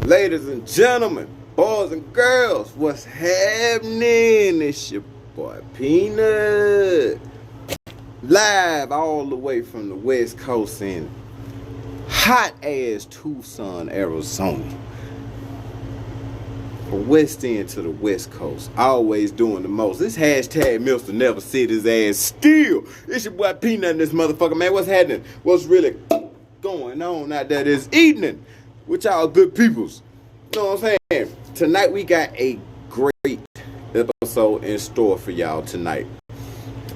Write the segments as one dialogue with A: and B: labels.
A: Ladies and gentlemen, boys and girls, what's happening? It's your boy Peanut. Live all the way from the West Coast in hot ass Tucson, Arizona. From West End to the West Coast, always doing the most. This hashtag Mr. Never sit his ass still. It's your boy Peanut and this motherfucker, man. What's happening? What's really going on out there this evening with y'all good peoples? You know what I'm saying? Tonight we got a great episode in store for y'all tonight.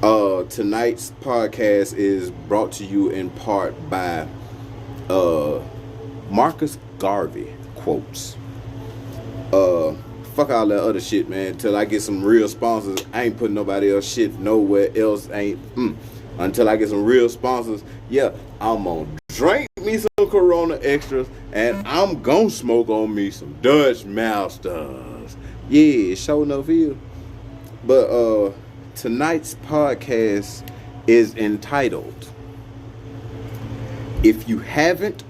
A: Tonight's podcast is brought to you in part by Marcus Garvey quotes. Fuck all that other shit, man. Until I get some real sponsors, I ain't putting nobody else shit nowhere else. Until I get some real sponsors, yeah, I'm gonna drink me some Corona extras and I'm gonna smoke on me some Dutch Masters. Yeah, show enough here. But tonight's podcast is entitled "If You Haven't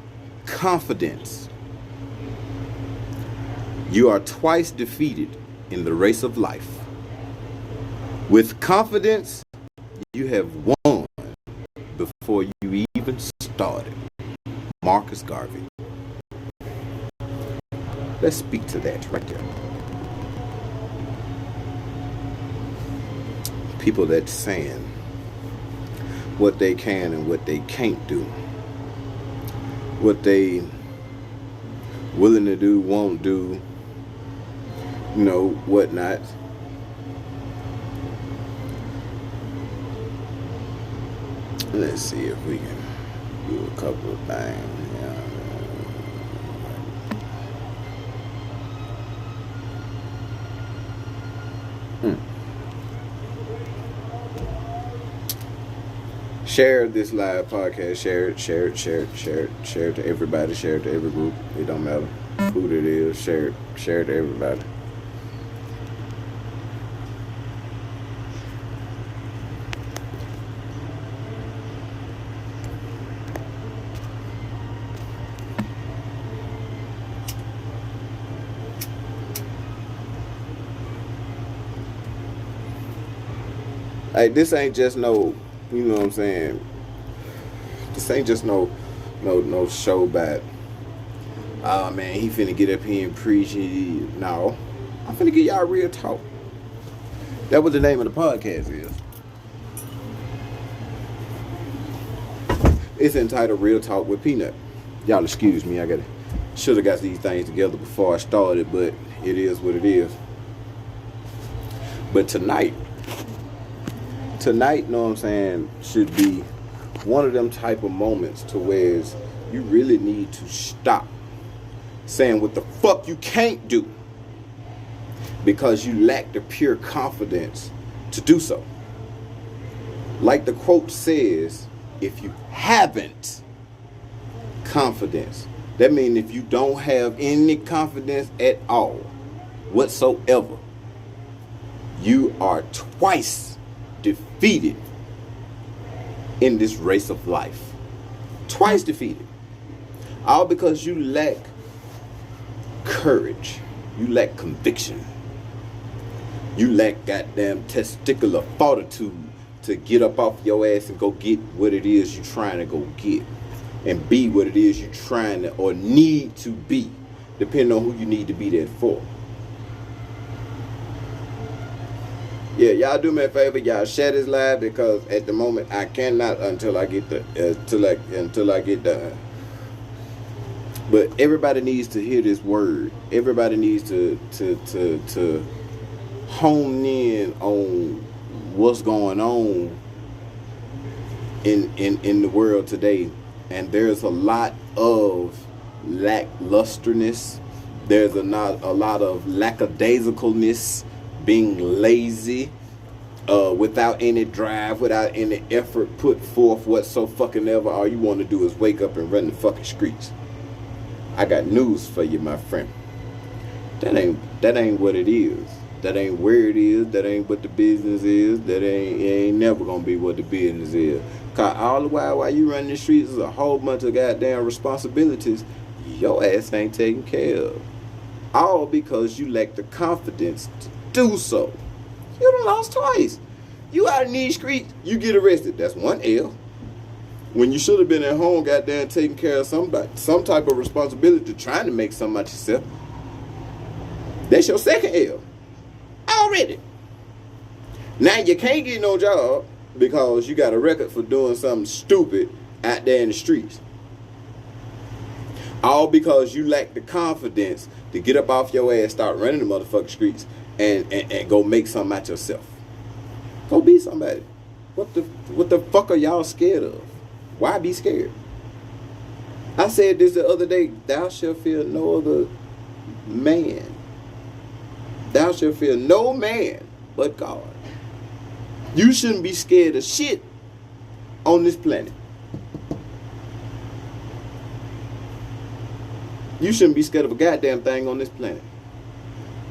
A: Confidence, You Are Twice Defeated in the Race of Life. With confidence, you have won before you even started." Marcus Garvey. Let's speak to that right there. People that's saying what they can and what they can't do. What they willing to do, won't do, you know, whatnot. Let's see if we can do a couple of things. Share this live podcast. Share it to everybody. Share it to every group. It don't matter who it is. Share it to everybody. Hey, this ain't just no, you know what I'm saying? This ain't just no show about, oh man, he finna get up here and preach. No, I'm finna get y'all real talk. That's what the name of the podcast is. It's entitled Real Talk with Peanut. Y'all excuse me, should have got these things together before I started, but it is what it is. But tonight, you know what I'm saying, should be one of them type of moments to where you really need to stop saying what the fuck you can't do because you lack the pure confidence to do so. Like the quote says, if you haven't confidence, that means if you don't have any confidence at all whatsoever, you are twice defeated in this race of life. Twice defeated. All because you lack courage. You lack conviction. You lack goddamn testicular fortitude to get up off your ass and go get what it is you're trying to go get. And be what it is you're trying to or need to be. Depending on who you need to be there for. Yeah, y'all do me a favor, y'all share this live because at the moment I cannot until I get until I get done. But everybody needs to hear this word. Everybody needs to hone in on what's going on in the world today. And there's a lot of lacklusterness. There's a lot of lackadaisicalness. Being lazy, without any drive, without any effort put forth whatsoever. All you want to do is wake up and run the fucking streets. I got news for you, my friend. That ain't what it is. That ain't where it is. That ain't what the business is. It ain't never gonna be what the business is. Cause all the while you running the streets, is a whole bunch of goddamn responsibilities your ass ain't taken care of. All because you lack the confidence to do so. You done lost twice. You out in these streets, you get arrested. That's one L. When you should have been at home, goddamn, taking care of somebody, some type of responsibility, trying to make something out yourself. That's your second L. Already. Now you can't get no job because you got a record for doing something stupid out there in the streets. All because you lack the confidence to get up off your ass, start running the motherfucking streets, and go make something out yourself. Go be somebody. What the fuck are y'all scared of? Why be scared? I said this the other day. Thou shalt fear no other man. Thou shalt fear no man but God. You shouldn't be scared of shit on this planet. You shouldn't be scared of a goddamn thing on this planet.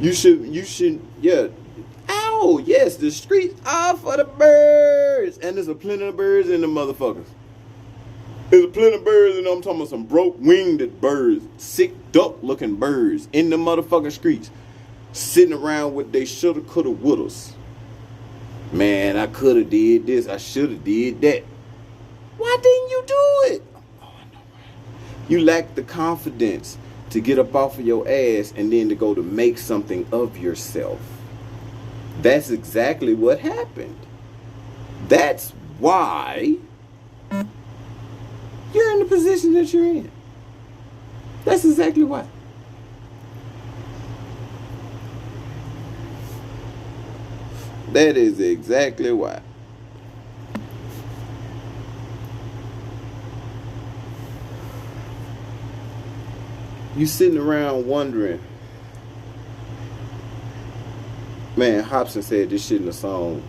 A: You should, yeah. Ow, yes, the streets are for the birds. And there's a plenty of birds in the motherfuckers. There's a plenty of birds, and I'm talking about some broke-winged birds, sick duck-looking birds in the motherfucking streets, sitting around with they shoulda, coulda, wouldas. Man, I coulda did this, I shoulda did that. Why didn't you do it? You lack the confidence to get up off of your ass and then to go to make something of yourself. That's exactly what happened. That's why you're in the position that you're in. That's exactly why. That is exactly why. You sitting around wondering. Man, Hobson said this shit in the song.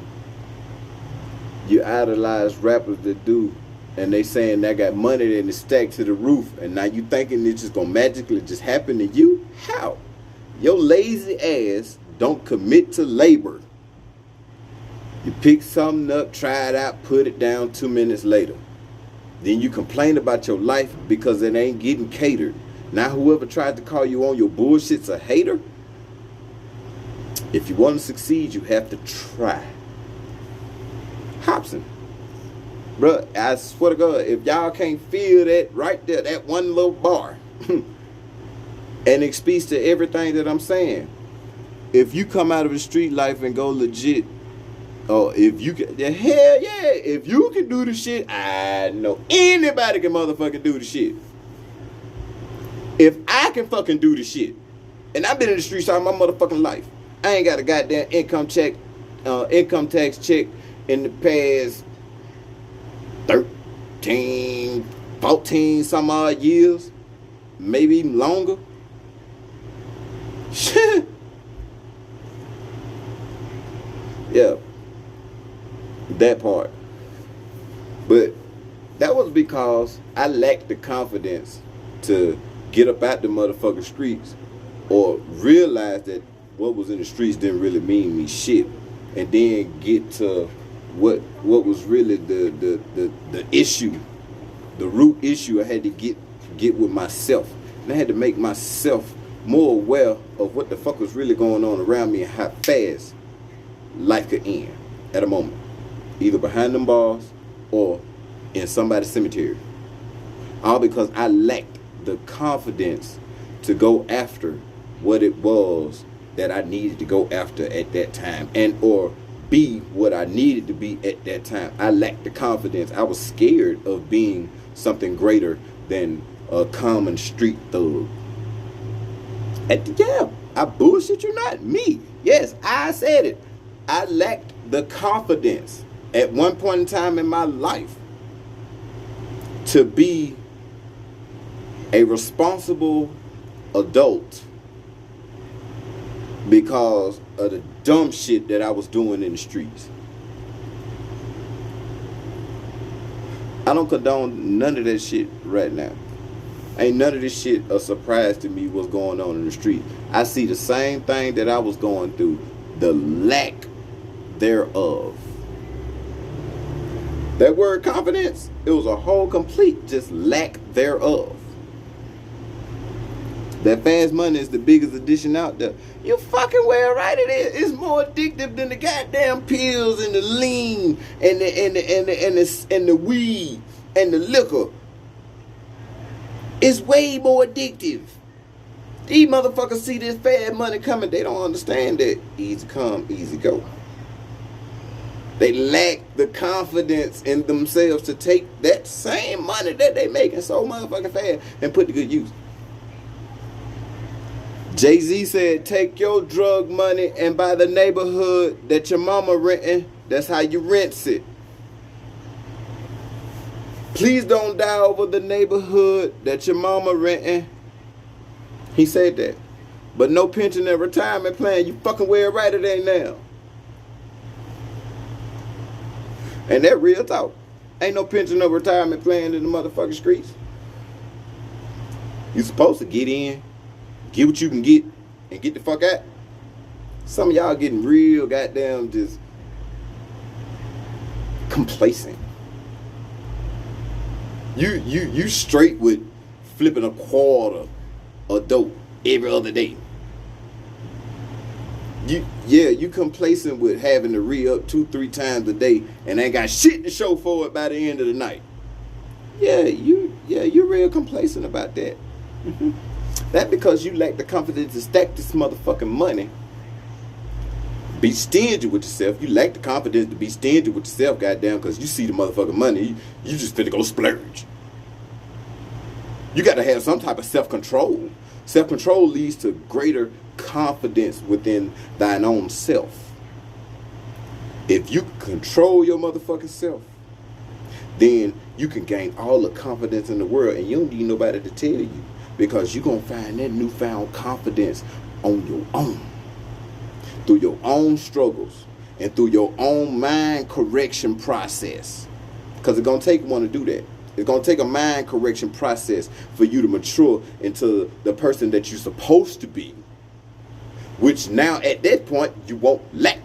A: You idolize rappers that do, and they saying they got money and it's stacked to the roof, and now you thinking it's just gonna magically just happen to you? How? Your lazy ass don't commit to labor. You pick something up, try it out, put it down 2 minutes later. Then you complain about your life because it ain't getting catered. Now whoever tried to call you on your bullshit's a hater. If you want to succeed, you have to try. Hobson. Bruh, I swear to God, if y'all can't feel that right there, that one little bar, and it speaks to everything that I'm saying. If you come out of the street life and go legit, or if you can, hell yeah, if you can do the shit, I know anybody can motherfucking do the shit. If I can fucking do the shit, and I've been in the streets all my motherfucking life, I ain't got a goddamn income tax check in the past 13, 14 some odd years, maybe even longer. Shit. Yeah, that part. But that was because I lacked the confidence to get up out the motherfucking streets, or realize that what was in the streets didn't really mean me shit, and then get to what was really the issue, the root issue. I had to get with myself, and I had to make myself more aware of what the fuck was really going on around me and how fast life could end at a moment, either behind them bars or in somebody's cemetery. All because I lacked the confidence to go after what it was that I needed to go after at that time, and or be what I needed to be at that time. I lacked the confidence. I was scared of being something greater than a common street thug. Yeah, I bullshit you not. Me. Yes, I said it. I lacked the confidence at one point in time in my life to be a responsible adult because of the dumb shit that I was doing in the streets. I don't condone none of that shit right now. Ain't none of this shit a surprise to me what's going on in the street. I see the same thing that I was going through, the lack thereof. That word confidence, it was a whole complete just lack thereof. That fast money is the biggest addiction out there. You fucking well right it is. It's more addictive than the goddamn pills and the lean and the weed and the liquor. It's way more addictive. These motherfuckers see this fast money coming. They don't understand that easy come, easy go. They lack the confidence in themselves to take that same money that they making so motherfucking fast and put to good use. Jay-Z said, take your drug money and buy the neighborhood that your mama renting. That's how you rents it. Please don't die over the neighborhood that your mama renting. He said that. But no pension and retirement plan. You fucking well right it ain't now. And that real talk. Ain't no pension or retirement plan in the motherfucking streets. You supposed to get in, get what you can get, and get the fuck out. Some of y'all getting real goddamn just complacent. You straight with flipping a quarter of dope every other day. You complacent with having to re-up 2-3 times a day and ain't got shit to show for it by the end of the night. You're real complacent about that. That because you lack the confidence to stack this motherfucking money. Be stingy with yourself. You lack the confidence to be stingy with yourself, goddamn, because you see the motherfucking money, you just finna go splurge. You got to have some type of self-control. Self-control leads to greater confidence within thine own self. If you control your motherfucking self, then you can gain all the confidence in the world, and you don't need nobody to tell you, because you're going to find that newfound confidence on your own, through your own struggles and through your own mind correction process, because it's going to take one to do that. It's going to take a mind correction process for you to mature into the person that you're supposed to be, which now at that point you won't lack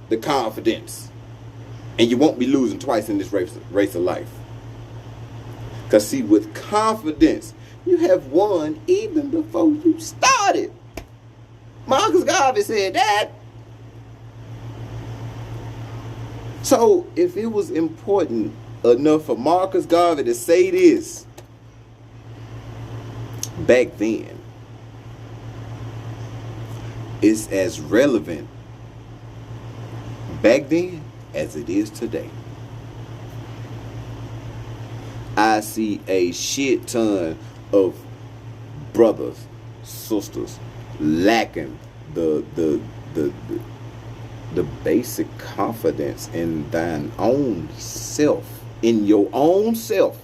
A: the confidence, and you won't be losing twice in this race of life. Because see, with confidence, you have won even before you started. Marcus Garvey said that. So if it was important enough for Marcus Garvey to say this back then, it's as relevant back then as it is today. I see a shit ton of brothers, sisters lacking the basic confidence in thine own self, in your own self,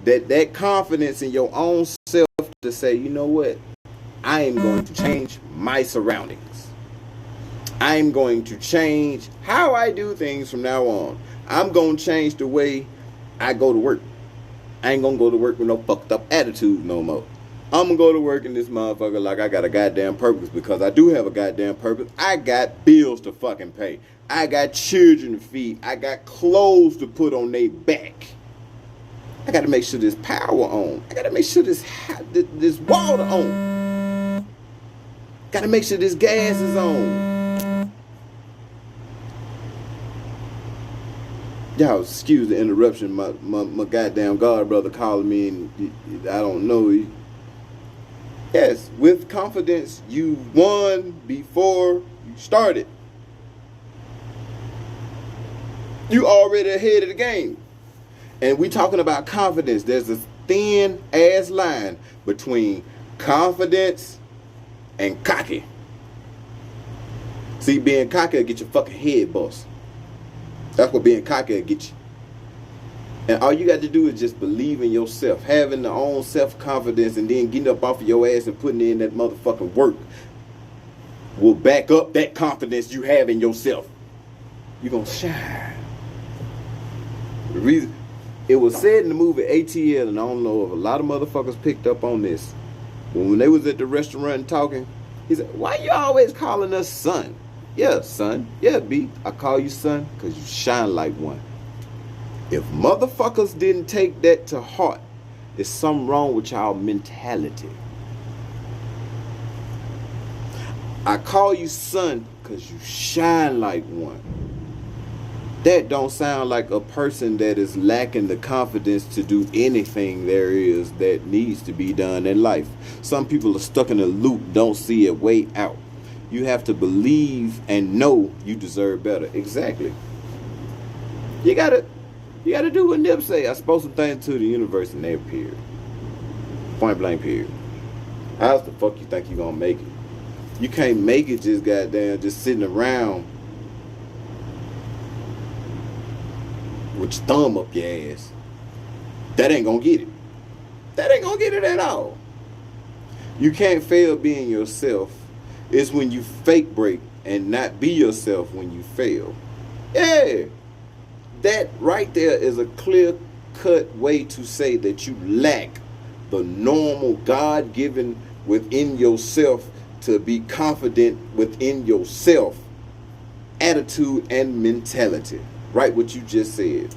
A: that confidence in your own self to say, you know what, I am going to change my surroundings. I am going to change how I do things from now on. I'm going to change the way I go to work. I ain't going to go to work with no fucked up attitude no more. I'm going to go to work in this motherfucker like I got a goddamn purpose, because I do have a goddamn purpose. I got bills to fucking pay. I got children to feed. I got clothes to put on their back. I got to make sure there's power on. I got to make sure there's water on. Got to make sure this gas is on. Y'all, excuse the interruption. My goddamn God brother calling me, and I don't know. Yes, with confidence, you won before you started. You already ahead of the game. And we talking about confidence. There's a thin ass line between confidence and cocky. See, being cocky will get your fucking head bust. That's what being cocky will get you. And all you got to do is just believe in yourself, having the own self-confidence, and then getting up off of your ass and putting in that motherfucking work will back up that confidence you have in yourself. You're going to shine. The reason, it was said in the movie ATL, and I don't know if a lot of motherfuckers picked up on this, but when they was at the restaurant and talking, he said, why you always calling us son? Yeah, son. Yeah, B. I call you son because you shine like one. If motherfuckers didn't take that to heart, there's something wrong with y'all mentality. I call you son because you shine like one. That don't sound like a person that is lacking the confidence to do anything there is that needs to be done in life. Some people are stuck in a loop, don't see a way out. You have to believe and know you deserve better. Exactly. You gotta do what Nip say. I spoke some things to the universe and they appeared. Point blank period. How else the fuck you think you gonna make it? You can't make it just goddamn just sitting around with your thumb up your ass. That ain't gonna get it. That ain't gonna get it at all. You can't fail being yourself. It's when you fake break and not be yourself when you fail. Yeah. That right there is a clear-cut way to say that you lack the normal God-given within yourself to be confident within yourself attitude and mentality. Right, what you just said.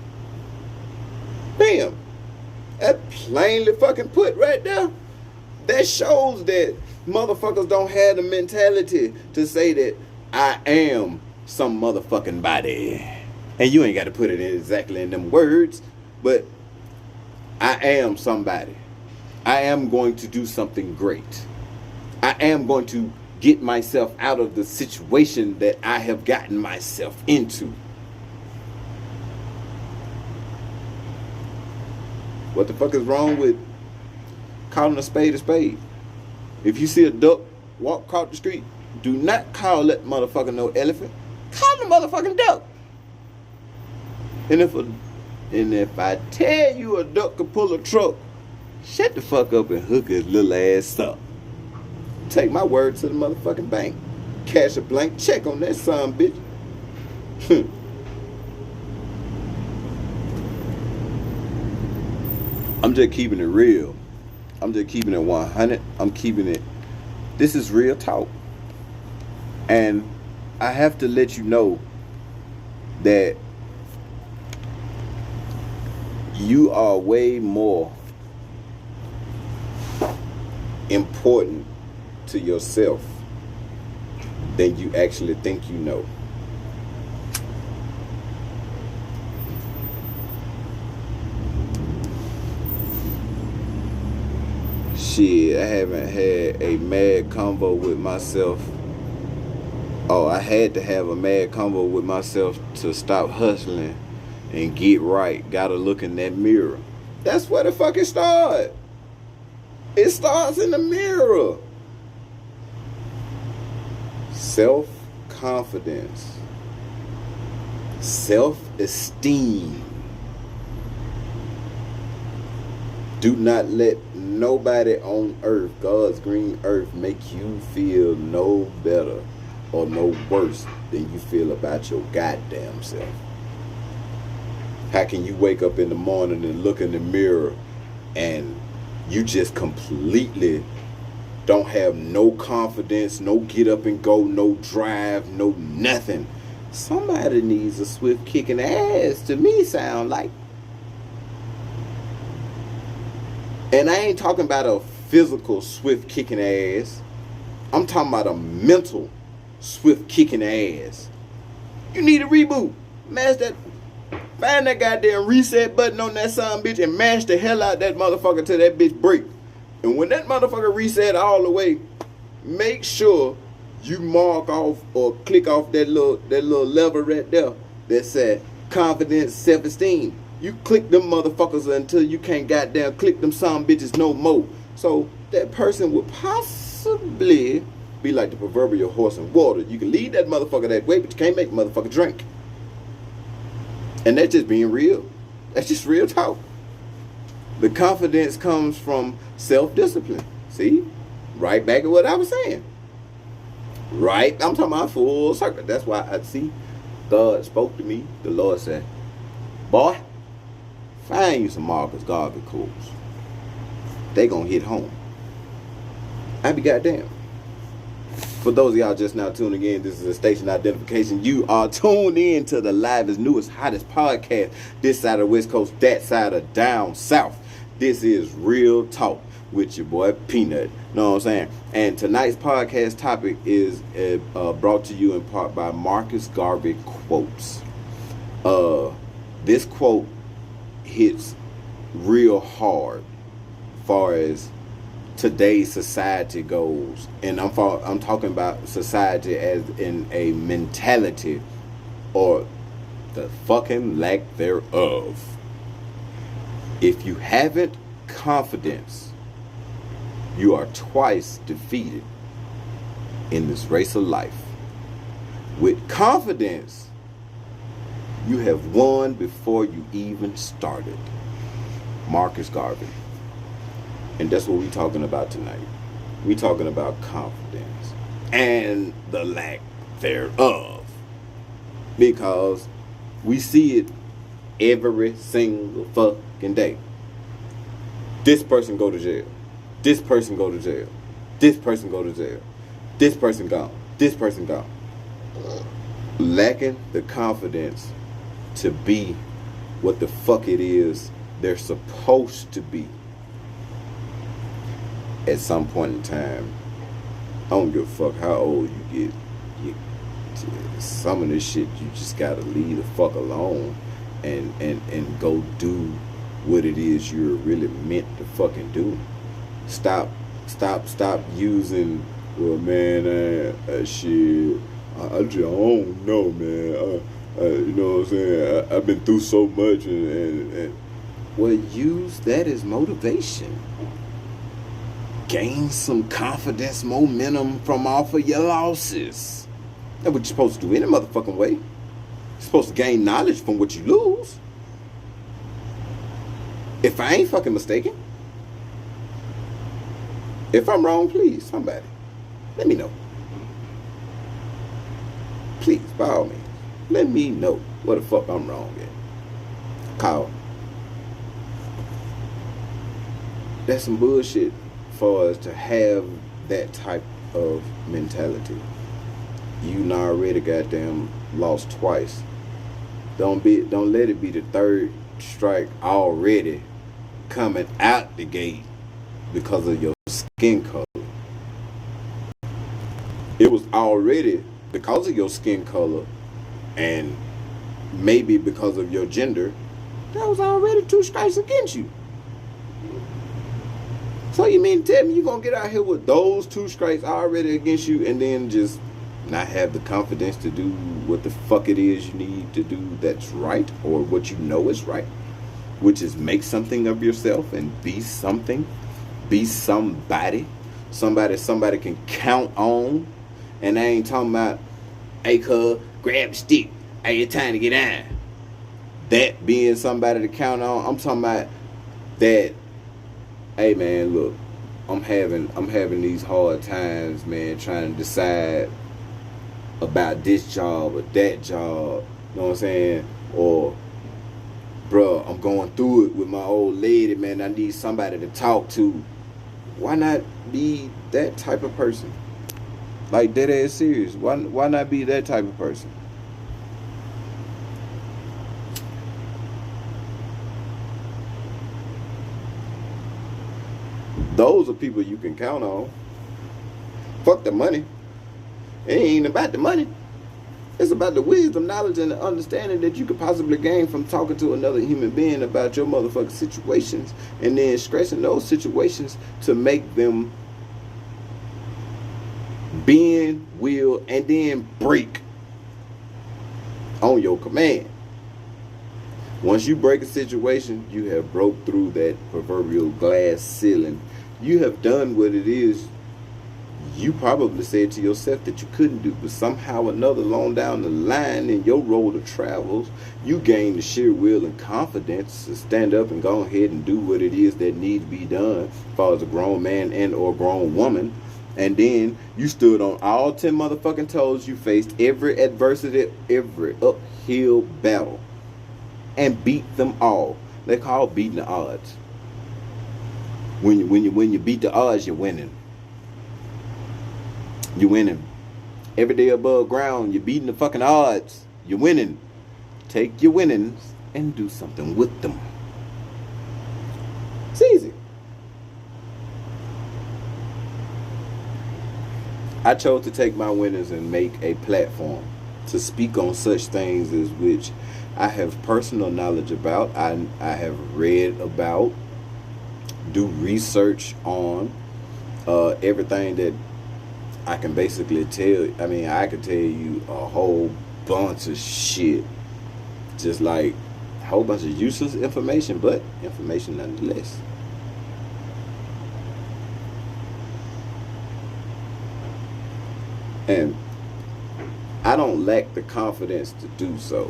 A: Bam. That plainly fucking put right there. That shows that motherfuckers don't have the mentality to say that I am some motherfucking body. And you ain't got to put it in exactly in them words, but I am somebody. I am going to do something great. I am going to get myself out of the situation that I have gotten myself into. What the fuck is wrong with calling a spade a spade? If you see a duck walk across the street, do not call that motherfucker no elephant. Call the motherfucking duck. And if I tell you a duck could pull a truck, shut the fuck up and hook his little ass up. Take my word to the motherfucking bank. Cash a blank check on that son, bitch. I'm just keeping it real. I'm just keeping it 100. I'm keeping it. This is real talk. And I have to let you know that you are way more important to yourself than you actually think you know. Shit, I haven't had a mad convo with myself. Oh, I had to have a mad convo with myself to stop hustling and get right. Gotta look in that mirror. That's where the fuck it starts. It starts in the mirror. Self-confidence. Self-esteem. Do not let nobody on earth, God's green earth, make you feel no better or no worse than you feel about your goddamn self. How can you wake up in the morning and look in the mirror and you just completely don't have no confidence, no get up and go, no drive, no nothing? Somebody needs a swift kicking ass, to me sound like. And I ain't talking about a physical swift kicking ass. I'm talking about a mental swift kicking ass. You need a reboot. Mash that. Find that goddamn reset button on that son bitch and mash the hell out that motherfucker till that bitch break. And when that motherfucker reset all the way, make sure you mark off or click off that little lever right there that said confidence, self-esteem. You click them motherfuckers until you can't goddamn click them some bitches no more. So that person would possibly be like the proverbial horse in water. You can lead that motherfucker that way, but you can't make the motherfucker drink. And that's just being real. That's just real talk. The confidence comes from self-discipline. See? Right back at what I was saying. Right? I'm talking about full circle. That's why I see God spoke to me. The Lord said, boy, find you some Marcus Garvey quotes. They gonna hit home. I be goddamn. For those of y'all just now tuning in, this is a station identification. You are tuned in to the livest, newest, hottest podcast. This side of the West Coast, that side of down south. This is Real Talk. with your boy Peanut. Know what I'm saying? And tonight's podcast topic is brought to you in part by Marcus Garvey quotes. This quote hits real hard far as today's society goes, and I'm talking about society as in a mentality or the fucking lack thereof. If you haven't confidence, you are twice defeated in this race of life. With confidence, you have won before you even started. Marcus Garvey. And that's what we're talking about tonight. We're talking about confidence and the lack thereof. Because we see it every single fucking day. This person go to jail. This person go to jail. This person go to jail. This person gone. This person gone. Lacking the confidence to be what the fuck it is they're supposed to be at some point in time. I don't give a fuck how old you get. Some of this shit you just gotta leave the fuck alone and go do what it is you're really meant to fucking do. Stop using, well, man, shit, I just don't know, man. You know what I'm saying? I've been through so much, and well, use that as motivation. Gain some confidence, momentum from off of your losses. That's what you're supposed to do any motherfucking way. You're supposed to gain knowledge from what you lose. If I ain't fucking mistaken. If I'm wrong, please, somebody, let me know. Please, by all means, let me know what the fuck I'm wrong at. Call. That's some bullshit for us to have that type of mentality. You already goddamn lost twice. Don't let it be the third strike already coming out the gate because of your skin color. It was already because of your skin color and maybe because of your gender. That was already 2 strikes against you. So you mean to tell me you're going to get out here with those 2 strikes already against you and then just not have the confidence to do what the fuck it is you need to do that's right, or what you know is right, which is make something of yourself and be something, be somebody can count on. And I ain't talking about, hey, cuz, grab the stick, hey, it's time to get down. That being somebody to count on. I'm talking about that, hey man, look, I'm having these hard times, man, trying to decide about this job or that job, you know what I'm saying? Or, bruh, I'm going through it with my old lady, man, I need somebody to talk to. Why not be that type of person? Like, dead ass serious. Why not be that type of person? Those are people you can count on. Fuck the money. It ain't about the money. It's about the wisdom, knowledge, and the understanding that you could possibly gain from talking to another human being about your motherfucking situations, and then stressing those situations to make them bend, will, and then break on your command. Once you break a situation, you have broke through that proverbial glass ceiling. You have done what it is you probably said to yourself that you couldn't do, but somehow or another, along down the line in your road of travels, you gain the sheer will and confidence to stand up and go ahead and do what it is that needs to be done as far as a grown man and or grown woman. And then you stood on all 10 motherfucking toes. You faced every adversity, every uphill battle, and beat them all. They call beating the odds. When you beat the odds, you're winning. You're winning. Every day above ground, you're beating the fucking odds. You're winning. Take your winnings and do something with them. It's easy. I chose to take my winnings and make a platform to speak on such things as which I have personal knowledge about, I have read about, do research on, everything that I can basically tell. I mean, I could tell you a whole bunch of shit, just like a whole bunch of useless information, but information nonetheless. And I don't lack the confidence to do so.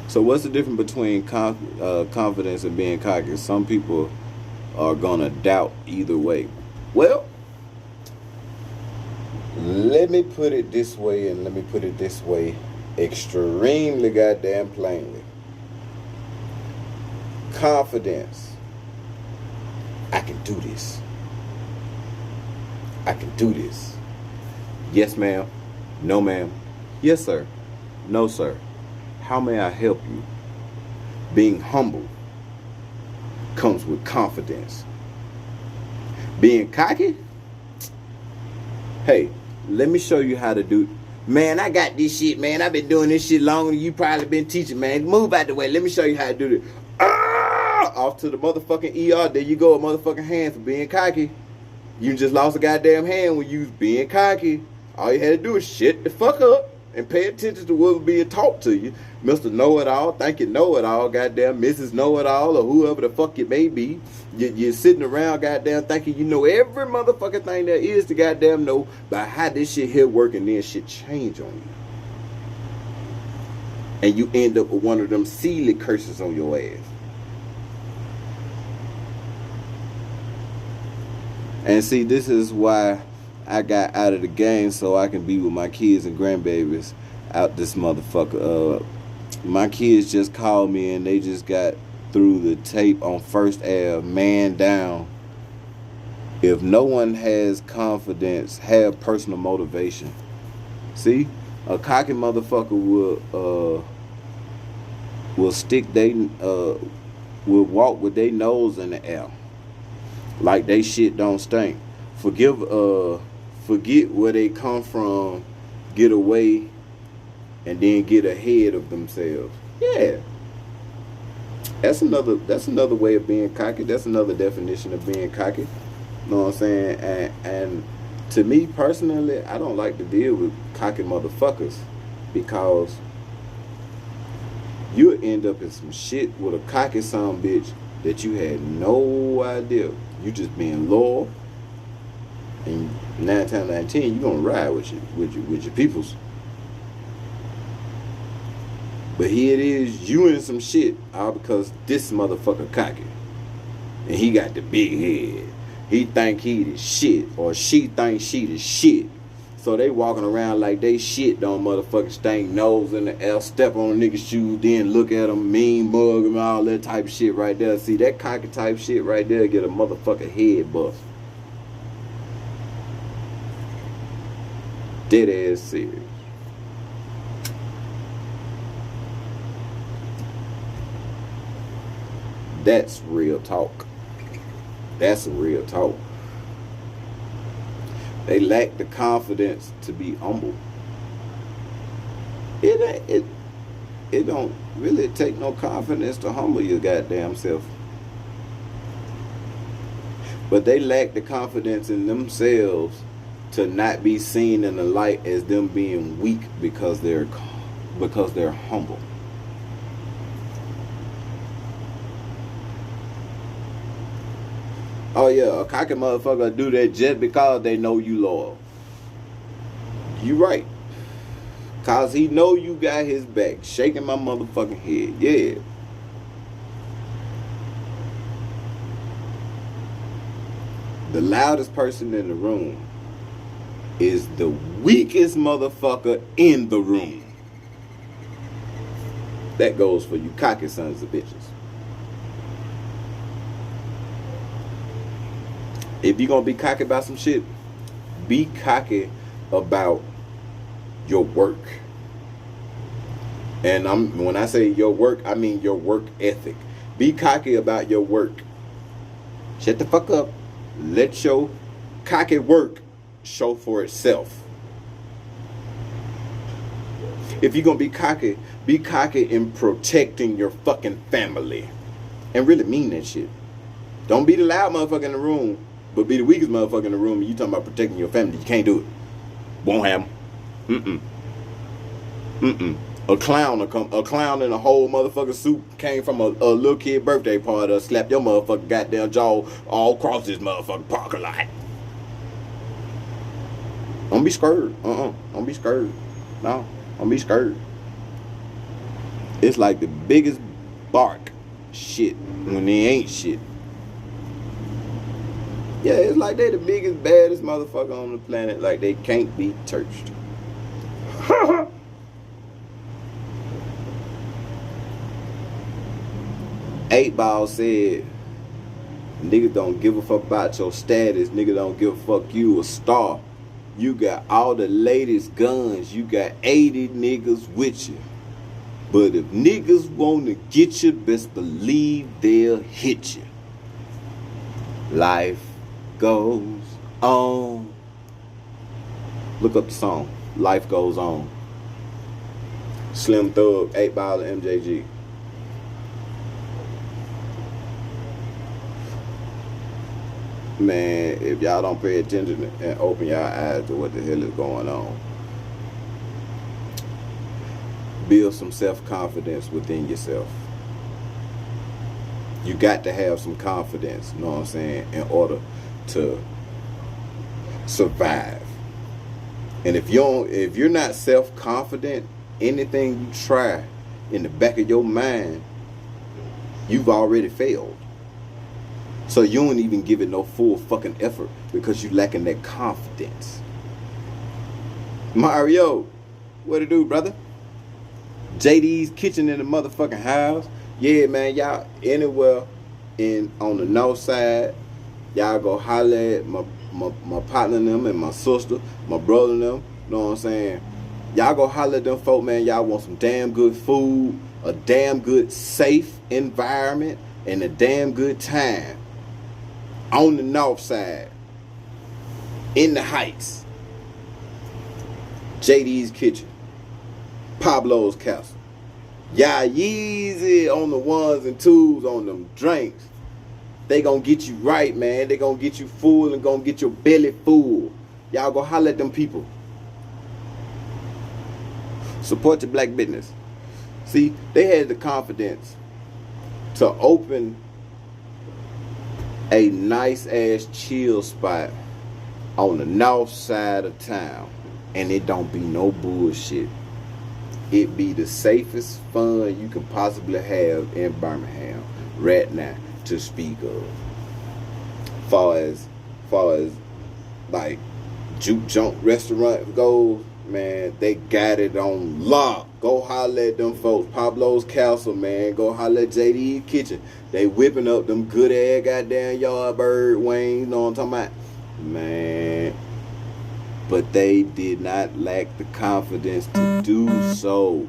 A: So what's the difference between confidence and being cocky? Some people are gonna doubt either way. Well, let me put it this way, and let me put it this way extremely goddamn plainly. Confidence. I can do this. I can do this. Yes, ma'am. No, ma'am. Yes, sir. No, sir. How may I help you? Being humble comes with confidence. Being cocky? Hey, let me show you how to do. Man, I got this shit, man. I've been doing this shit longer than you probably been teaching, man. Move out the way. Let me show you how to do this. Off to the motherfucking ER. There you go, a motherfucking hand for being cocky. You just lost a goddamn hand when you was being cocky. All you had to do is shut the fuck up and pay attention to what was being taught to you. Mr. Know-It-All, thank you Know-It-All, goddamn Mrs. Know-It-All, or whoever the fuck it may be. You're sitting around, goddamn, thinking you know every motherfucking thing there is to goddamn know about how this shit here work, and then shit change on you. And you end up with one of them silly curses on your ass. And see, this is why I got out of the game, so I can be with my kids and grandbabies out this motherfucker. My kids just called me and they just got through the tape on First Ave, man down. If no one has confidence, have personal motivation. See, a cocky motherfucker will stick will walk with their nose in the air, like they shit don't stink. Forget where they come from, get away, and then get ahead of themselves. Yeah. That's another way of being cocky. That's another definition of being cocky. You know what I'm saying? And to me personally, I don't like to deal with cocky motherfuckers, because you'll end up in some shit with a cocky son bitch that you had no idea. You just being loyal, and 9 times out of 10, you gonna ride with your peoples. But here it is, you in some shit, all because this motherfucker cocky, and he got the big head. He think he the shit, or she think she the shit. So they walking around like they shit don't motherfucking stink, nose in the air, step on a nigga's shoe, then look at him, mean mug him, all that type of shit right there. See, that cocky type shit right there get a motherfucking head bust. Dead ass serious. That's real talk. That's real talk. They lack the confidence to be humble. It don't really take no confidence to humble your goddamn self. But they lack the confidence in themselves to not be seen in the light as them being weak because they're humble. Oh yeah, a cocky motherfucker do that just because they know you loyal. You right. Cause he know you got his back. Shaking my motherfucking head. Yeah. The loudest person in the room is the weakest motherfucker in the room. That goes for you cocky sons of bitches. If you're going to be cocky about some shit, be cocky about your work. And when I say your work, I mean your work ethic. Be cocky about your work. Shut the fuck up. Let your cocky work show for itself. If you're gonna be cocky in protecting your fucking family. And really mean that shit. Don't be the loud motherfucker in the room, but be the weakest motherfucker in the room and you talking about protecting your family. You can't do it. Won't happen. A clown in a whole motherfucking suit came from a little kid birthday party, slapped your motherfucking goddamn jaw all across this motherfucking parking lot. Don't be scared. Don't be scared. No, don't be scared. It's like the biggest bark shit when they ain't shit. Yeah, it's like they the biggest, baddest motherfucker on the planet. Like they can't be touched. 8Ball said, niggas don't give a fuck about your status. Nigga don't give a fuck you a star. You got all the latest guns. You got 80 niggas with you. But if niggas want to get you, best believe they'll hit you. Life goes on. Look up the song. Life Goes On. Slim Thug, 8Ball, and MJG. Man, if y'all don't pay attention and open your eyes to what the hell is going on, build some self-confidence within yourself. You got to have some confidence, you know what I'm saying, in order to survive. And if you're not self-confident, anything you try in the back of your mind, you've already failed. So you don't even give it no full fucking effort because you lacking that confidence. Mario, what it do, brother? JD's Kitchen in the motherfucking house. Yeah, man, y'all anywhere on the north side, y'all go holler at my partner and them and my sister, my brother and them, you know what I'm saying? Y'all go holler at them folk, man. Y'all want some damn good food, a damn good safe environment, and a damn good time. On the north side, in the Heights, JD's Kitchen, Pablo's Castle. Y'all Yeezy on the ones and twos on them drinks. They gonna get you right, man. They gonna get you full and gonna get your belly full. Y'all go holler at them people. Support your black business. See, they had the confidence to open a nice ass chill spot on the north side of town, and it don't be no bullshit. It be the safest fun you can possibly have in Birmingham right now to speak of. Far as like juke junk restaurant goes, man, they got it on lock. Go holler at them folks. Pablo's Castle, man. Go holler at JD's Kitchen. They whipping up them good ass goddamn Yardbird wings. You know what I'm talking about? Man. But they did not lack the confidence to do so.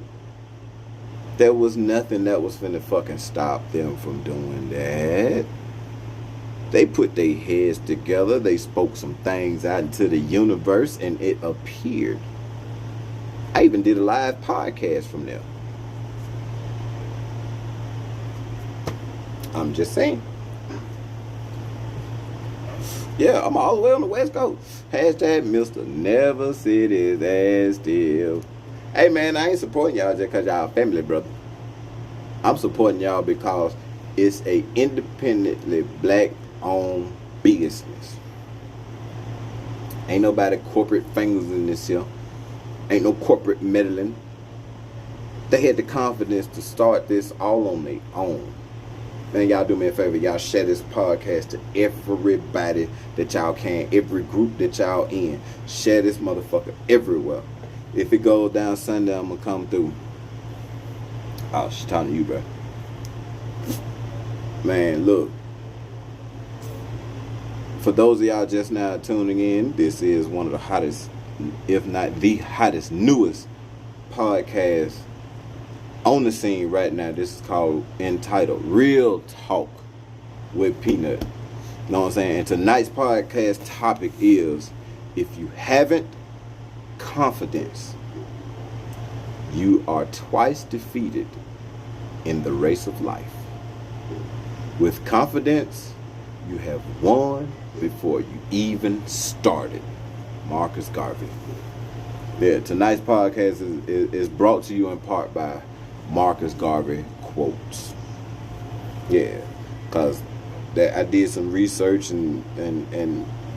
A: There was nothing that was finna fucking stop them from doing that. They put their heads together. They spoke some things out into the universe, and it appeared. I even did a live podcast from there. I'm just saying. Yeah, I'm all the way on the West Coast. Hashtag Mr. Never Sit His Ass Still. Hey, man, I ain't supporting y'all just because y'all family, brother. I'm supporting y'all because it's a independently black-owned business. Ain't nobody corporate fingers in this here. Ain't no corporate meddling. They had the confidence to start this all on their own. Man, y'all do me a favor. Y'all share this podcast to everybody that y'all can. Every group that y'all in. Share this motherfucker everywhere. If it goes down Sunday, I'm going to come through. Oh, she's talking to you, bro. Man, look. For those of y'all just now tuning in, this is one of the hottest, if not the hottest, newest podcast on the scene right now. This is entitled Real Talk with Peanut. You know what I'm saying? And tonight's podcast topic is If you haven't confidence, you are twice defeated in the race of life. With confidence, you have won before you even started. Marcus Garvey. Yeah, tonight's podcast is brought to you in part by Marcus Garvey quotes. Yeah, because I did some research and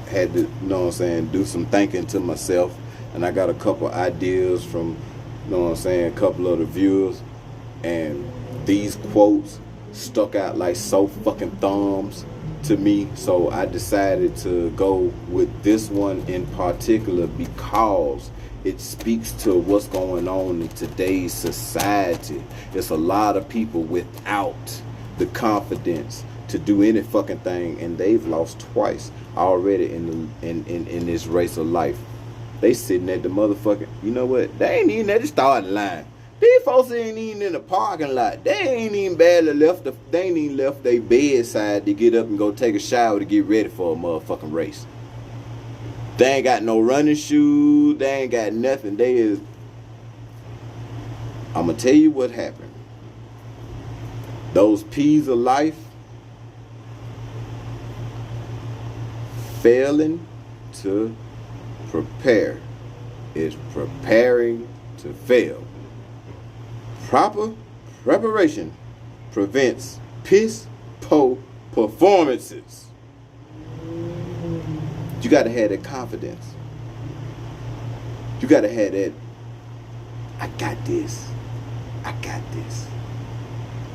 A: had to, do some thinking to myself. And I got a couple ideas from, a couple of the viewers. And these quotes stuck out like so fucking thumbs to me. So I decided to go with this one in particular because it speaks to what's going on in today's society. It's a lot of people without the confidence to do any fucking thing, and they've lost twice already in this race of life. They sitting at the motherfucking, you know what? They ain't even at the starting line. These folks ain't even in the parking lot. They ain't even barely left their bedside to get up and go take a shower to get ready for a motherfucking race. They ain't got no running shoes. They ain't got nothing. I'm going to tell you what happened. Those P's of life failing to prepare is preparing to fail. Proper preparation prevents piss-po performances. You got to have that confidence. You got to have that, I got this. I got this.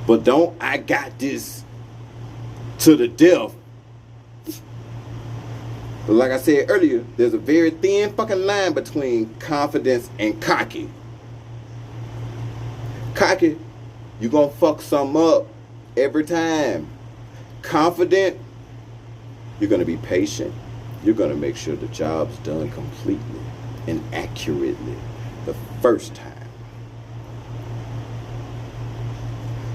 A: But don't I got this to the death. But like I said earlier, there's a very thin fucking line between confidence and cocky. Cocky, you gonna fuck something up every time. Confident, you're gonna be patient. You're gonna make sure the job's done completely and accurately the first time.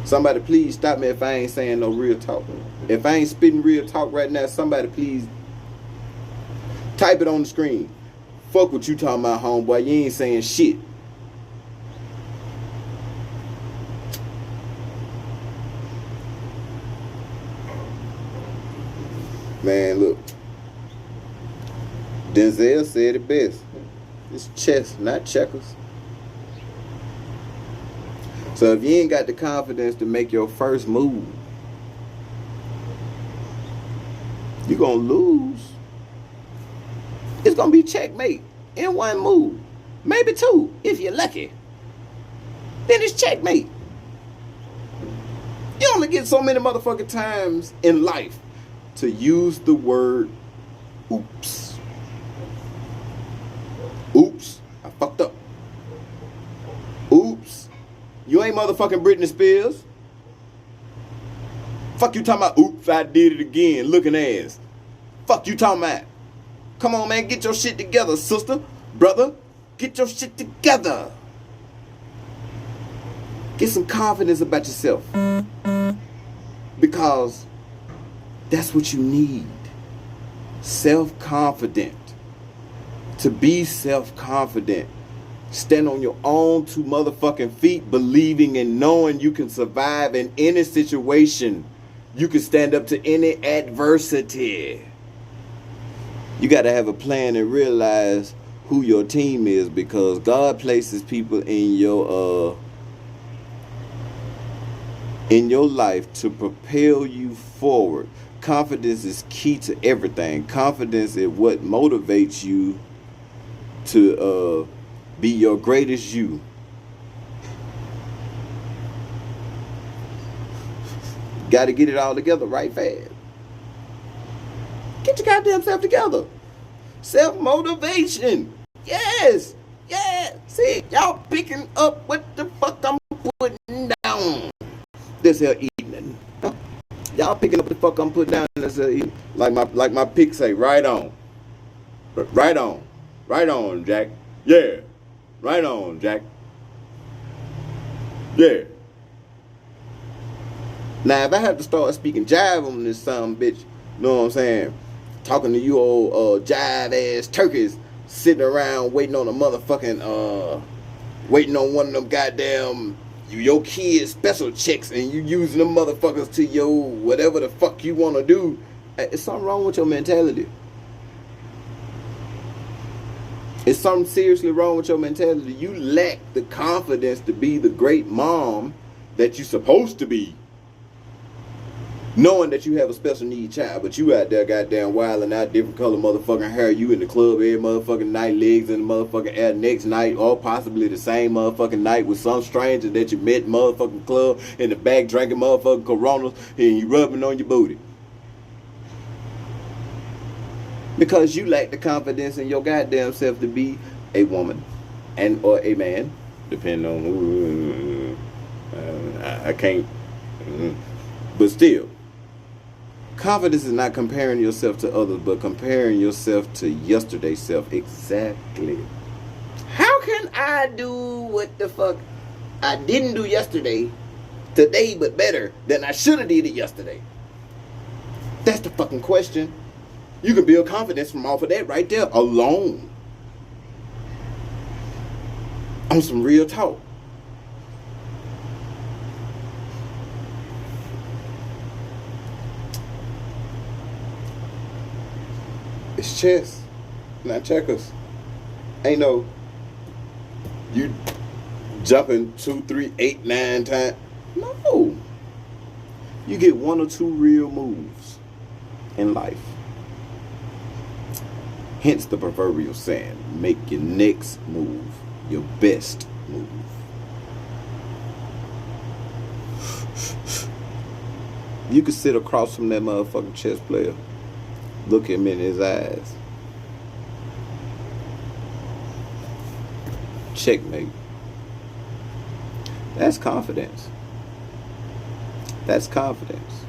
A: Somebody please stop me if I ain't saying no real talk. If I ain't spitting real talk right now, somebody please type it on the screen. Fuck what you talking about, homeboy. You ain't saying shit. Man, look. Denzel said it best. It's chess, not checkers. So if you ain't got the confidence to make your first move, you're going to lose. It's going to be checkmate in one move. Maybe two, if you're lucky. Then it's checkmate. You only get so many motherfucking times in life to use the word oops. Oops, I fucked up. Oops, you ain't motherfucking Britney Spears. Fuck you talking about, oops, I did it again, looking ass. Fuck you talking about. Come on, man, get your shit together, sister, brother. Get your shit together. Get some confidence about yourself. Because that's what you need. Self-confident. To be self-confident. Stand on your own two motherfucking feet, believing and knowing you can survive in any situation. You can stand up to any adversity. You got to have a plan and realize who your team is, because God places people in your life to propel you forward. Confidence is key to everything. Confidence is what motivates you to be your greatest you. Got to get it all together right fast. Get your goddamn self together. Self-motivation. Yes. Yeah. See, y'all picking up what the fuck I'm putting down. This here evening. Y'all picking up what the fuck I'm putting down this here evening. Like my pick say, right on. Right on. Right on, Jack. Yeah. Right on, Jack. Yeah. Now, if I have to start speaking jive on this bitch, you know what I'm saying? Talking to you old jive ass turkeys, sitting around waiting on a motherfucking waiting on one of them goddamn your kids special checks, and you using them motherfuckers to your whatever the fuck you want to do. It's something wrong with your mentality. It's something seriously wrong with your mentality. You lack the confidence to be the great mom that you're supposed to be. Knowing that you have a special need child, but you out there goddamn wilding out, different color motherfucking hair, you in the club every motherfucking night, legs in the motherfucking air next night, or possibly the same motherfucking night with some stranger that you met motherfucking club in the back drinking motherfucking Coronas, and you rubbing on your booty. Because you lack the confidence in your goddamn self to be a woman and or a man, depending on who. I can't. But still, confidence is not comparing yourself to others, but comparing yourself to yesterday's self. Exactly. How can I do what the fuck I didn't do yesterday, today, but better than I should have did it yesterday? That's the fucking question. You can build confidence from off of that right there alone. On some real talk. It's chess, not checkers. Ain't no you jumping 2, 3, 8, 9 times. No. You get 1 or 2 real moves in life. Hence the proverbial saying, make your next move your best move. You can sit across from that motherfucking chess player. Look him in his eyes. Checkmate. That's confidence. That's confidence.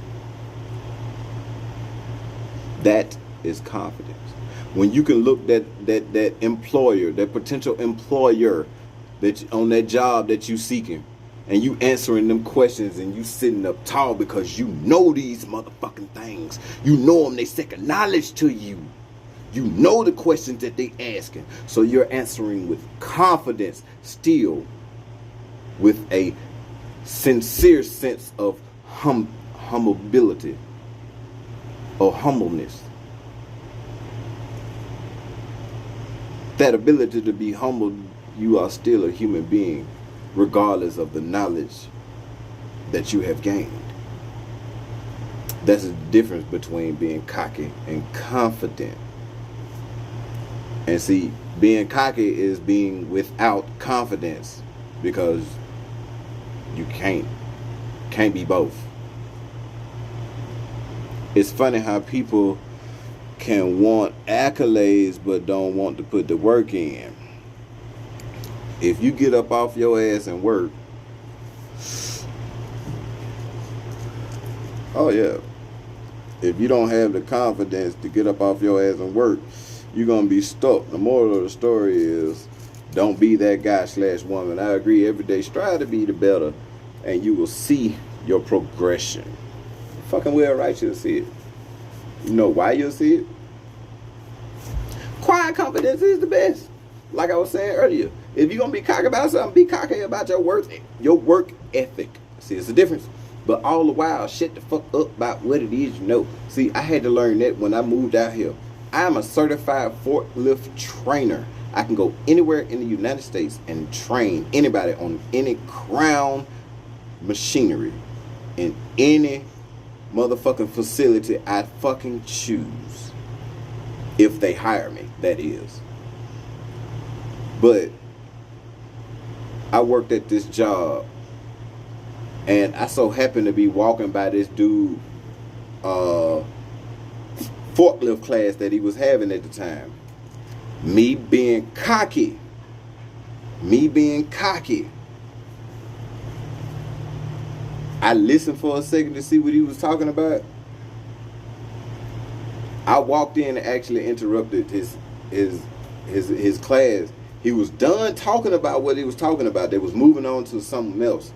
A: That is confidence. When you can look that employer, that potential employer that on that job that you seeking, and you answering them questions, and you sitting up tall because you know these motherfucking things. You know them, they second knowledge to you. You know the questions that they asking. So you're answering with confidence, still with a sincere sense of humility or humbleness. That ability to be humble, you are still a human being, regardless of the knowledge that you have gained. That's the difference between being cocky and confident. And see, being cocky is being without confidence, because you can't be both. It's funny how people can want accolades but don't want to put the work in. If you get up off your ass and work, oh yeah, if you don't have the confidence to get up off your ass and work, you're gonna be stuck. The moral of the story is, don't be that guy / woman. I agree, every day strive to be the better, and you will see your progression. Fucking well right, you'll see it. You know why you'll see it? Quiet confidence is the best. Like I was saying earlier, if you're gonna be cocky about something, be cocky about your work ethic. See, it's a difference. But all the while, shut the fuck up about what it is you know. See, I had to learn that when I moved out here. I'm a certified forklift trainer. I can go anywhere in the United States and train anybody on any crown machinery in any motherfucking facility I fucking choose. If they hire me, that is. But I worked at this job, and I so happened to be walking by this dude forklift class that he was having at the time. Me being cocky, I listened for a second to see what he was talking about. I walked in and actually interrupted his class. He was done talking about what he was talking about. They was moving on to something else.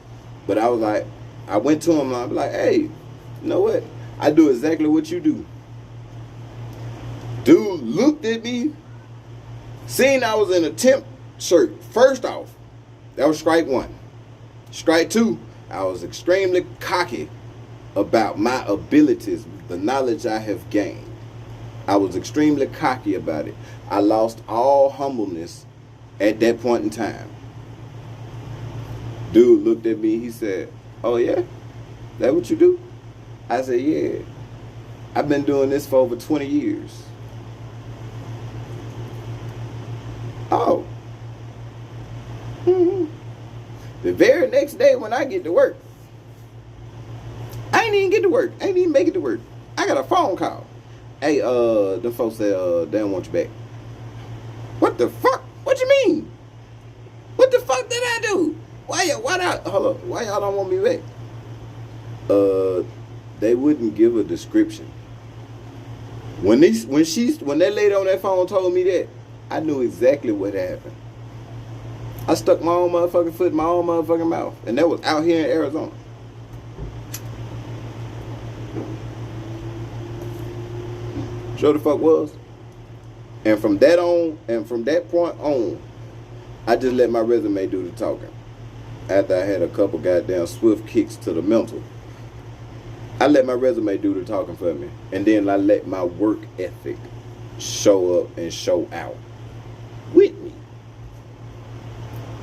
A: But I was like, I went to him and I was like, hey, you know what? I do exactly what you do. Dude looked at me Seeing I was in a temp shirt, first off, that was strike one. Strike two, I was extremely cocky about my abilities, the knowledge I have gained. I was extremely cocky about it. I lost all humbleness at that point in time. Dude looked at me, he said, "Oh yeah? That what you do?" I said, "Yeah. I've been doing this for over 20 years. Oh. Mm-hmm. The very next day when I get to work, I ain't even get to work. I ain't even make it to work. I got a phone call. Hey, the folks said they don't want you back. What the fuck? What you mean? What the fuck did I do? Why y'all don't want me back? They wouldn't give a description. When that lady on that phone told me that, I knew exactly what happened. I stuck my own motherfucking foot in my own motherfucking mouth. And that was out here in Arizona. Sure the fuck was. And from that point on, I just let my resume do the talking. After I had a couple goddamn swift kicks to the mental, I let my resume do the talking for me. And then I let my work ethic show up and show out with me.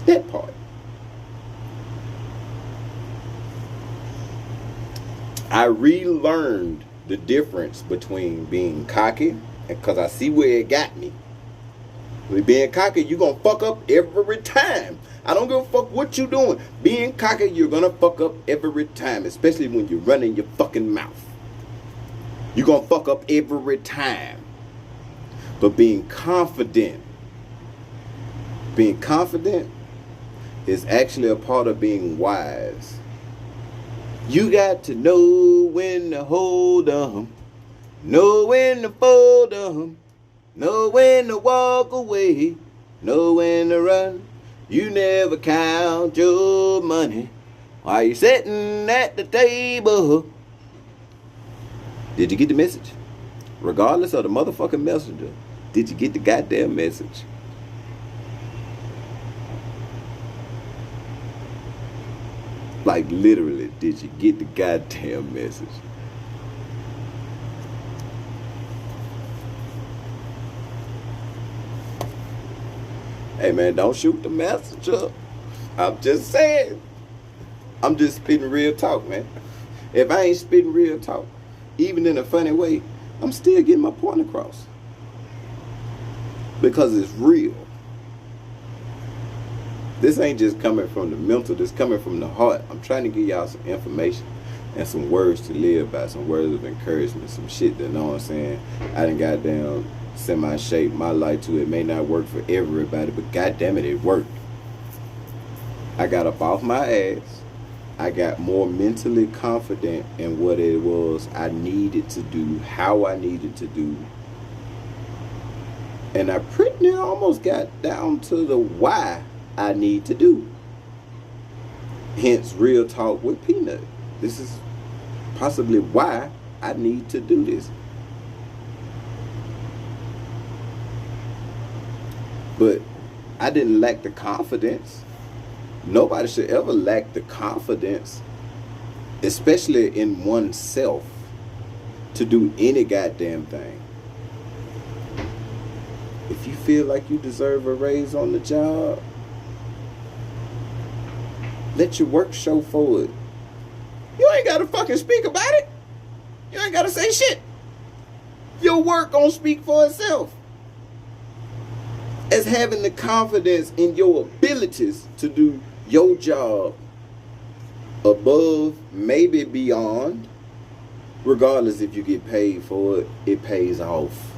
A: That part. I relearned the difference between being cocky, because I see where it got me. With being cocky, you're going to fuck up every time. I don't give a fuck what you doing. Being cocky, you're going to fuck up every time, especially when you're running your fucking mouth. You're going to fuck up every time. But being confident is actually a part of being wise. You got to know when to hold 'em, know when to fold 'em, know when to walk away, know when to run. You never count your money while you're sitting at the table. Did you get the message? Regardless of the motherfucking messenger, did you get the goddamn message? Like literally, did you get the goddamn message? Hey man, don't shoot the messenger. I'm just saying. I'm just spitting real talk, man. If I ain't spitting real talk, even in a funny way, I'm still getting my point across. Because it's real. This ain't just coming from the mental, this coming from the heart. I'm trying to give y'all some information and some words to live by, some words of encouragement, some shit that, know what I'm saying, I done goddamn semi-shape my life to. It may not work for everybody, but goddamn it worked. I got up off my ass. I got more mentally confident in what it was I needed to do, how I needed to do. And I pretty near almost got down to the why I need to do. Hence, real talk with Peanut. This is possibly why I need to do this. But I didn't lack the confidence. Nobody should ever lack the confidence, especially in oneself, to do any goddamn thing. If you feel like you deserve a raise on the job, let your work show for it. You ain't got to fucking speak about it. You ain't got to say shit. Your work gonna speak for itself. As having the confidence in your abilities to do your job above, maybe beyond, regardless if you get paid for it, it pays off.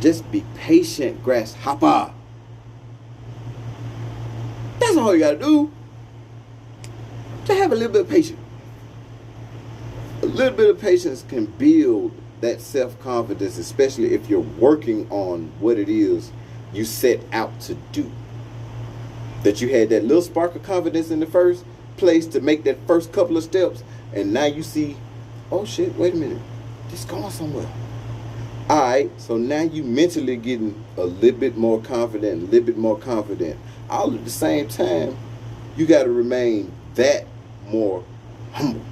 A: Just be patient, grasshopper. That's all you gotta do. Just have a little bit of patience. A little bit of patience can build that self-confidence, especially if you're working on what it is you set out to do. That you had that little spark of confidence in the first place to make that first couple of steps, and now you see, oh shit, wait a minute, this going somewhere. Alright, so now you mentally getting a little bit more confident, a little bit more confident. All at the same time, you got to remain that more humble.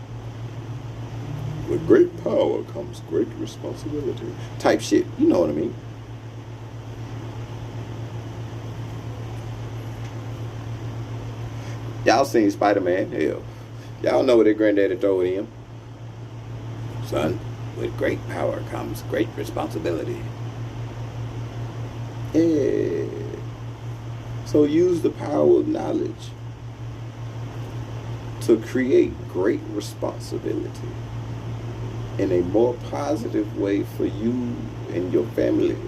A: With great power comes great responsibility. Type shit. You know what I mean. Y'all seen Spider-Man? Hell. Y'all know what their granddaddy told him. Son, with great power comes great responsibility. Yeah. So use the power of knowledge to create great responsibility in a more positive way for you and your family.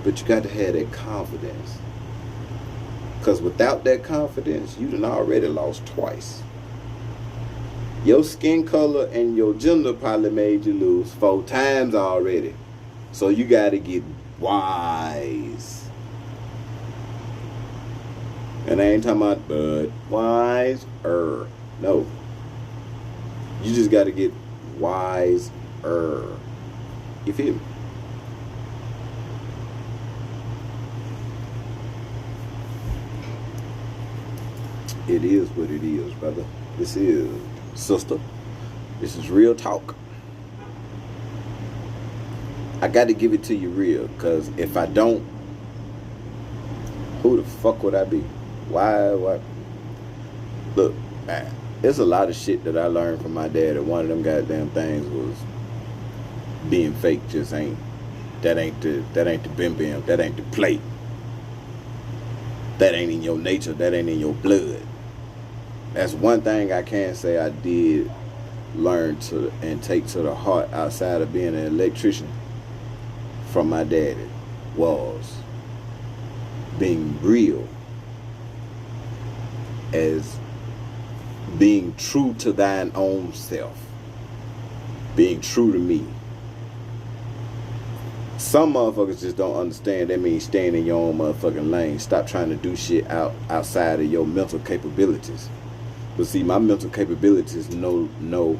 A: But you got to have that confidence. Because without that confidence, you done already lost twice. Your skin color and your gender probably made you lose 4 times already. So you got to get wise. And I ain't talking about but wiser. No. You just got to get wiser. You feel me? It is what it is, brother. This is, sister. This is real talk. I got to give it to you real, because if I don't, who the fuck would I be? Why? Look, man, there's a lot of shit that I learned from my dad, and one of them goddamn things was being fake just ain't. That ain't the bim bim. That ain't the play. That ain't in your nature. That ain't in your blood. That's one thing I can say I did learn to and take to the heart outside of being an electrician from my daddy was being real, as being true to thine own self, being true to me. Some motherfuckers just don't understand. That means staying in your own motherfucking lane. Stop trying to do shit outside of your mental capabilities. But see, my mental capabilities know no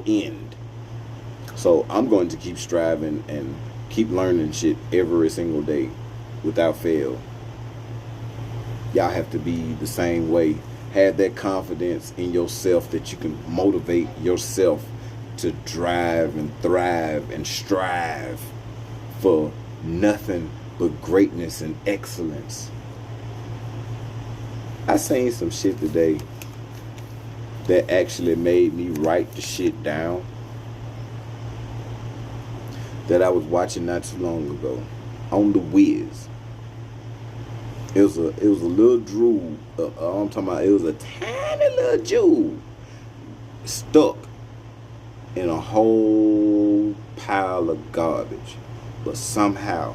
A: end. So I'm going to keep striving and keep learning shit every single day without fail. Y'all have to be the same way. Have that confidence in yourself that you can motivate yourself to drive and thrive and strive for nothing but greatness and excellence. I seen some shit today that actually made me write the shit down that I was watching not too long ago on the Wiz. It was a little drool. I'm talking about, it was a tiny little jewel stuck in a whole pile of garbage, but somehow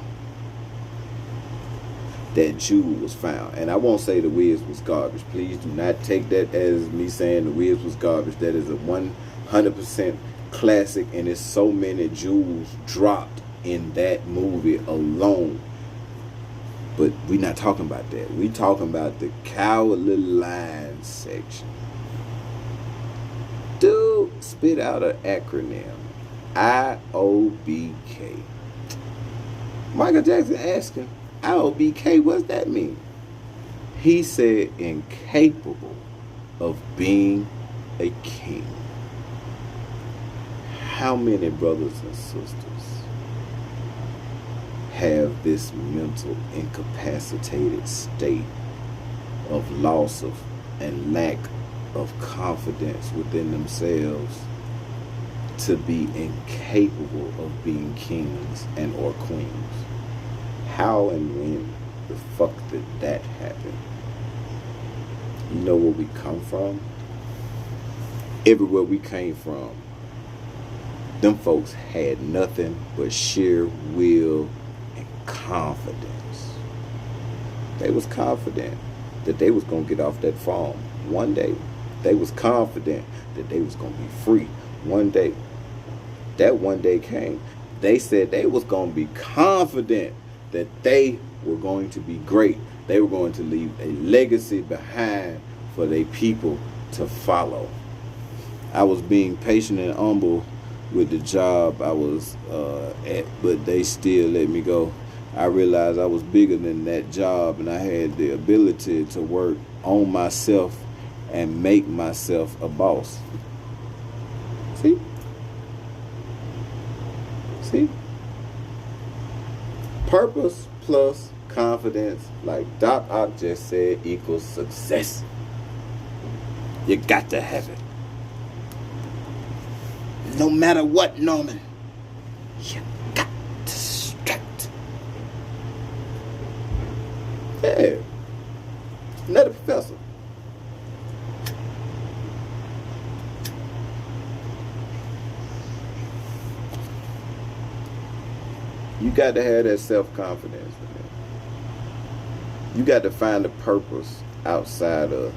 A: that jewel was found. And I won't say the Wiz was garbage. Please do not take that as me saying the Wiz was garbage. That is a 100% classic, and there's so many jewels dropped in that movie alone. But we're not talking about that. We talking about the Cowardly Lion section. Dude spit out an acronym, IOBK. Michael Jackson asked him, IOBK, what's that mean? He said, incapable of being a king. How many brothers and sisters have this mental incapacitated state of loss of and lack of confidence within themselves to be incapable of being kings and or queens? How and when the fuck did that happen? You know where we come from? Everywhere we came from, them folks had nothing but sheer will and confidence. They was confident that they was gonna get off that farm one day. They was confident that they was gonna be free one day. That one day came. They said they was gonna be confident that they were going to be great. They were going to leave a legacy behind for their people to follow. I was being patient and humble with the job I was at, but they still let me go. I realized I was bigger than that job, and I had the ability to work on myself and make myself a boss. See? See? Purpose plus confidence, like Doc Ock just said, equals success. You got to have it. No matter what, Norman, you got to strut. Yeah. Another professor. You got to have that self-confidence, man. You got to find a purpose outside of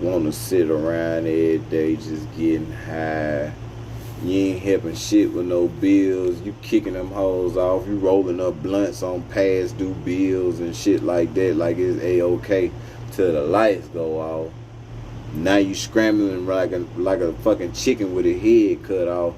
A: wanting to sit around every day just getting high. You ain't helping shit with no bills. You kicking them hoes off. You rolling up blunts on past due bills and shit like that, like it's A-OK till the lights go off. Now you scrambling like a fucking chicken with a head cut off,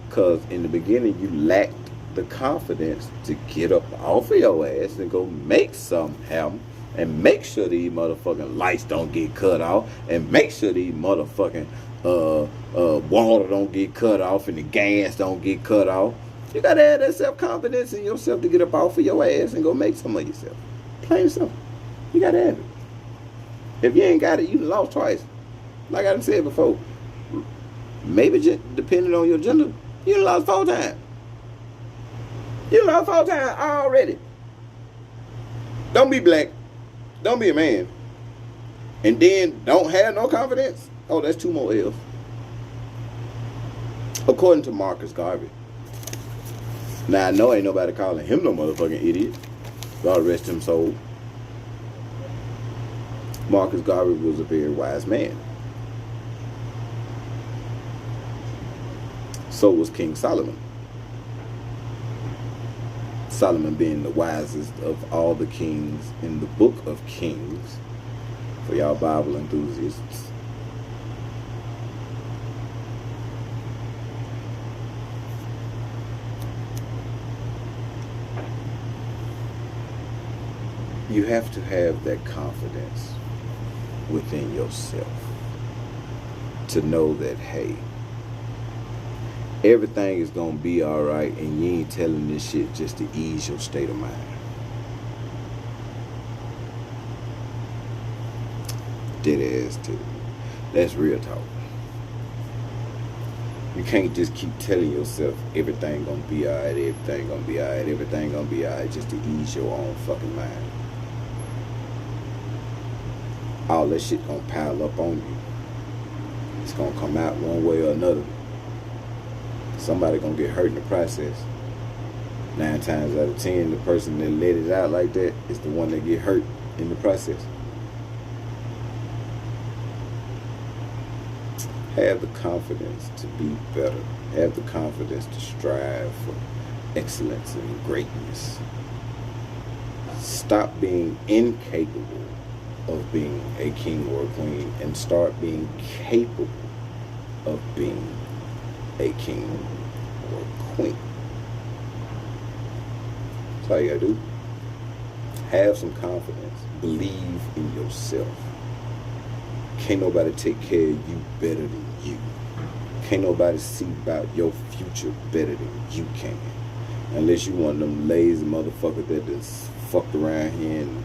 A: because in the beginning you lacked the confidence to get up off of your ass and go make something happen, and make sure these motherfucking lights don't get cut off, and make sure these motherfucking water don't get cut off and the gas don't get cut off. You gotta have that self-confidence in yourself to get up off of your ass and go make some of yourself. Plain and simple. You gotta have it. If you ain't got it, you lost twice. Like I done said before, maybe just depending on your gender, you done lost 4 times. You lost 4 times already. Don't be black. Don't be a man. And then don't have no confidence. Oh, that's 2 more L's. According to Marcus Garvey. Now, I know ain't nobody calling him no motherfucking idiot. God rest him soul. Marcus Garvey was a very wise man. So was King Solomon. Solomon being the wisest of all the kings in the book of Kings, for y'all Bible enthusiasts. You have to have that confidence within yourself to know that, hey, everything is going to be all right, and you ain't telling this shit just to ease your state of mind. Dead ass too. That's real talk. You can't just keep telling yourself everything going to be all right, everything going to be all right, everything going to be all right, just to ease your own fucking mind. All that shit going to pile up on you. It's going to come out one way or another. Somebody gonna get hurt in the process. 9 times out of 10, the person that let it out like that is the one that get hurt in the process. Have the confidence to be better. Have the confidence to strive for excellence and greatness. Stop being incapable of being a king or a queen and start being capable of being a king or a queen. That's all you gotta do. Have some confidence. Believe in yourself. Can't nobody take care of you better than you. Can't nobody see about your future better than you can. Unless you one of them lazy motherfuckers that just fucked around here and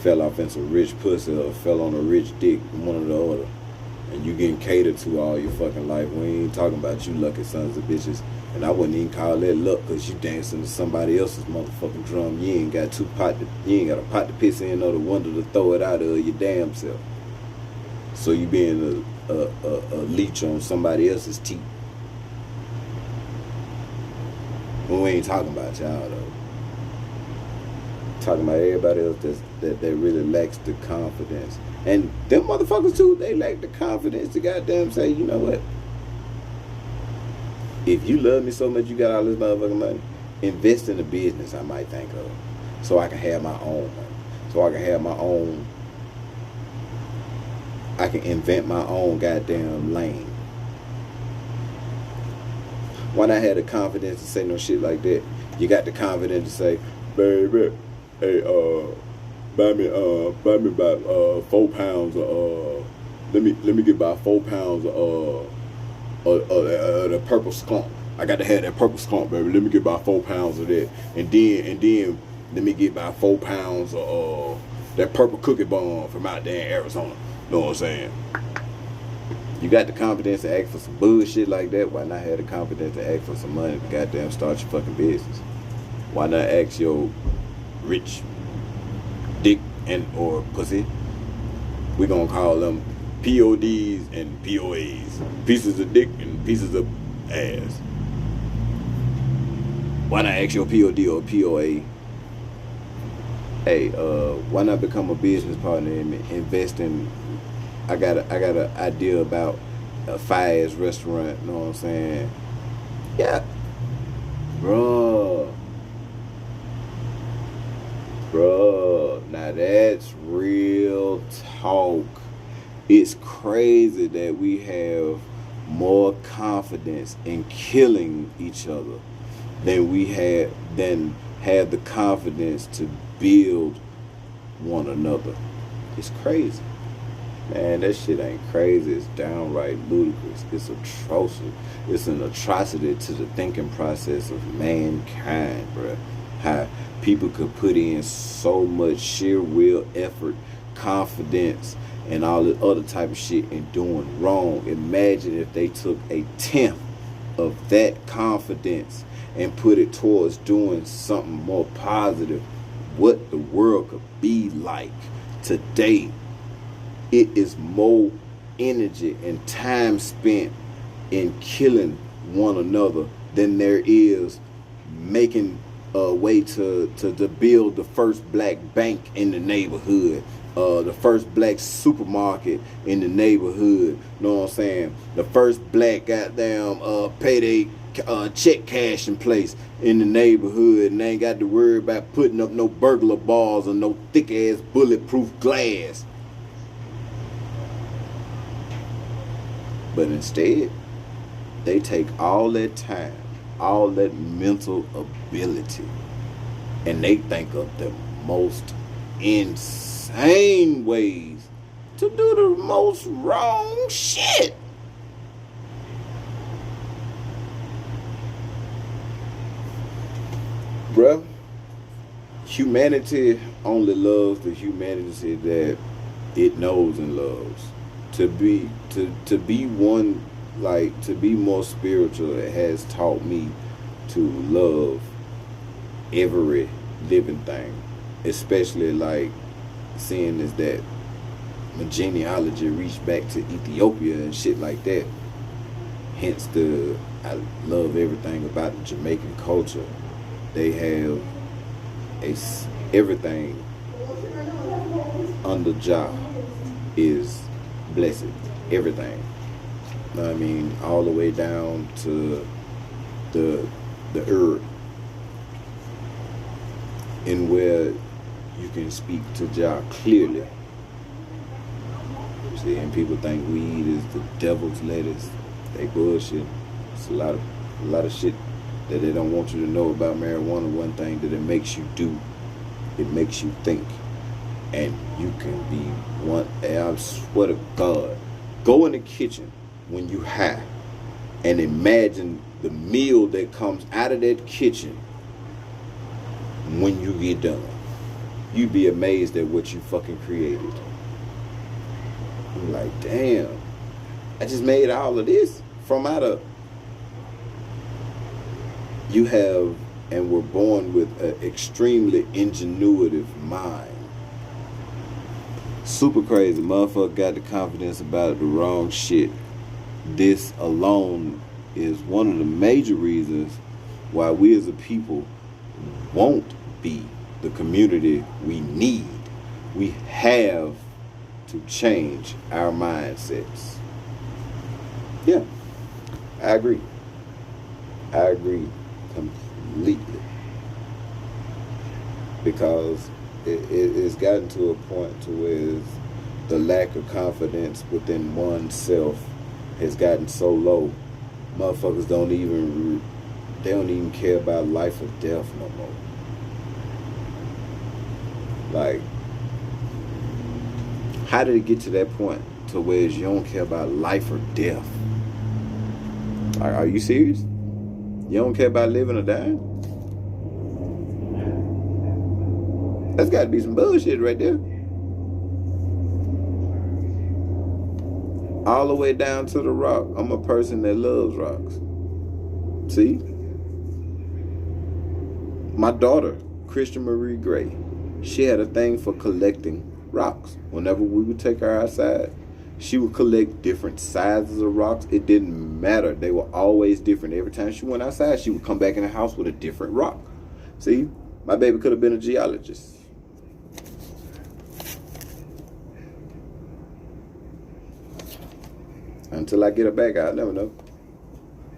A: fell off in some rich pussy or fell on a rich dick, one or the other. And you getting catered to all your fucking life. We ain't talking about you lucky sons of bitches. And I wouldn't even call that luck, because you dancing to somebody else's motherfucking drum. You ain't got you ain't got a pot to piss in or the wonder to throw it out of your damn self. So you being a leech on somebody else's teeth. Well, we ain't talking about y'all though. Talking about everybody else that really lacks the confidence. And them motherfuckers too, they lack the confidence to goddamn say, you know what? If you love me so much, you got all this motherfucking money, invest in a business I might think of, so I can have my own money. So I can have my own, I can invent my own goddamn lane. Why not have the confidence to say no shit like that? You got the confidence to say, baby, hey, buy me about 4 pounds of let me get about 4 pounds of the purple skunk. I got to have that purple skunk, baby. Let me get about 4 pounds of that, and then let me get about 4 pounds of that purple cookie bun from out there in Arizona. Know what I'm saying? You got the confidence to ask for some bullshit like that. Why not have the confidence to ask for some money to goddamn start your fucking business? Why not ask your rich dick and or pussy? We gonna call them PODs and POAs. Pieces of dick and pieces of ass. Why not ask your POD or POA? Hey, why not become a business partner and invest in? I got an idea about a fire-ass restaurant. You know what I'm saying? Yeah, bruh. Now that's real talk. It's crazy that we have more confidence in killing each other than we have the confidence to build one another. It's crazy. Man, that shit ain't crazy. It's downright ludicrous. It's atrocious. It's an atrocity to the thinking process of mankind, bruh. How people could put in so much sheer will, effort, confidence, and all the other type of shit in doing wrong. Imagine if they took a tenth of that confidence and put it towards doing something more positive. What the world could be like today. It is more energy and time spent in killing one another than there is making a way to build the first black bank in the neighborhood, the first black supermarket in the neighborhood. Know what I'm saying? The first black goddamn payday check cash in place in the neighborhood, and they ain't got to worry about putting up no burglar bars or no thick ass bulletproof glass. But instead, they take all that time, all that mental ability, and they think of the most insane ways to do the most wrong shit. Bruh, humanity only loves the humanity that it knows and loves. To be one, like, to be more spiritual, it has taught me to love every living thing, especially like seeing is that my genealogy reached back to Ethiopia and shit like that. Hence I love everything about the Jamaican culture. They have everything under Jah is blessed. Everything. I mean, all the way down to the earth, and where you can speak to Jah clearly. See, and people think weed is the devil's lettuce. They bullshit. It's a lot of shit that they don't want you to know about marijuana. One thing that it makes you do, it makes you think. And you can be one, I swear to God, go in the kitchen when you high and imagine the meal that comes out of that kitchen when you get done. You'd be amazed at what you fucking created. You're like, damn, I just made all of this from out of... You have and were born with an extremely ingenuitive mind. Super crazy. Motherfucker got the confidence about the wrong shit. This alone is one of the major reasons why we as a people won't be the community we need. We have to change our mindsets. Yeah, I agree. I agree completely. Because it's gotten to a point to where the lack of confidence within oneself has gotten so low Motherfuckers they don't even care about life or death no more. Like, how did it get to that point to where you don't care about life or death? Are you serious? You don't care about living or dying? That's got to be some bullshit right there. All the way down to the rock. I'm a person that loves rocks. See? My daughter, Christian Marie Gray, she had a thing for collecting rocks. Whenever we would take her outside, she would collect different sizes of rocks. It didn't matter. They were always different. Every time she went outside, she would come back in the house with a different rock. See? My baby could have been a geologist. Until I get her back, I'll never know.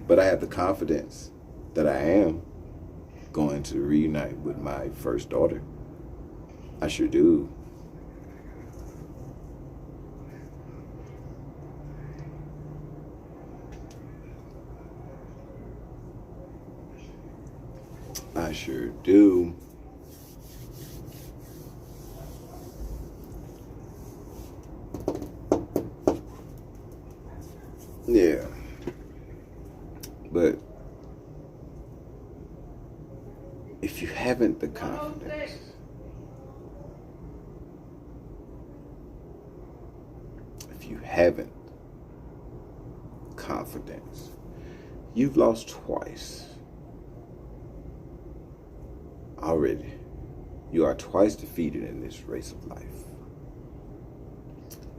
A: But I have the confidence that I am going to reunite with my first daughter. I sure do. I sure do. Yeah. But if you haven't the confidence, you've lost twice already. You are twice defeated in this race of life.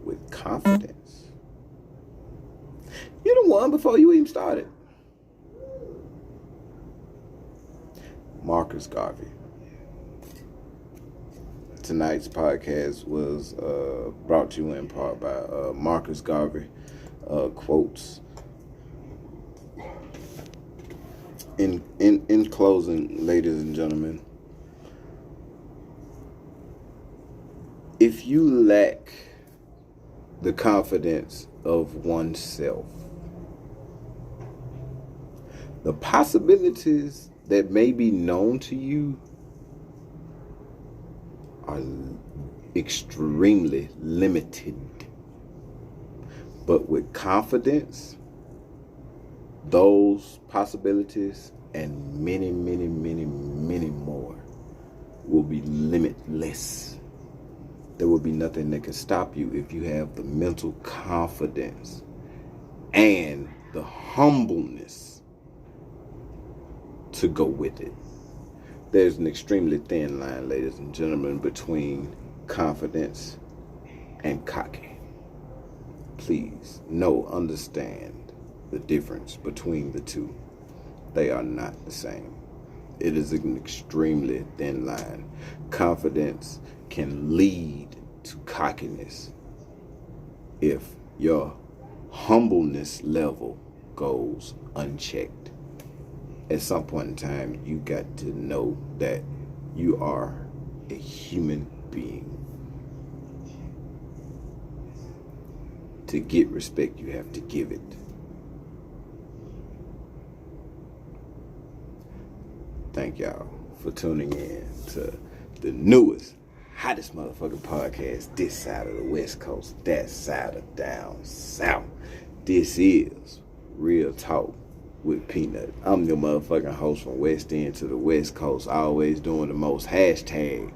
A: With confidence, you done won before you even started. Marcus Garvey. Tonight's podcast was brought to you in part by Marcus Garvey. Quotes. In closing, ladies and gentlemen, if you lack the confidence of oneself, the possibilities that may be known to you are extremely limited. But with confidence, those possibilities and many, many, many, many more will be limitless. There will be nothing that can stop you if you have the mental confidence and the humbleness to go with it. There's an extremely thin line, ladies and gentlemen, between confidence and cocky. Please understand the difference between the two. They are not the same. It is an extremely thin line. Confidence can lead to cockiness if your humbleness level goes unchecked. At some point in time, you got to know that you are a human being. To get respect, you have to give it. Thank y'all for tuning in to the newest, hottest motherfucking podcast this side of the West Coast, that side of down south. This is Real Talk with Peanut. I'm your motherfucking host from West End to the West Coast, always doing the most. Hashtag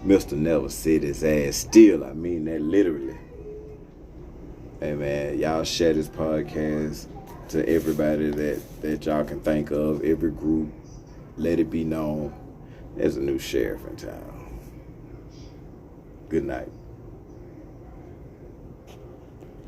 A: Mr. Never Sit His Ass Still. I mean that literally. Hey man, y'all share this podcast to everybody that y'all can think of, every group. Let it be known there's a new sheriff in town. Good night.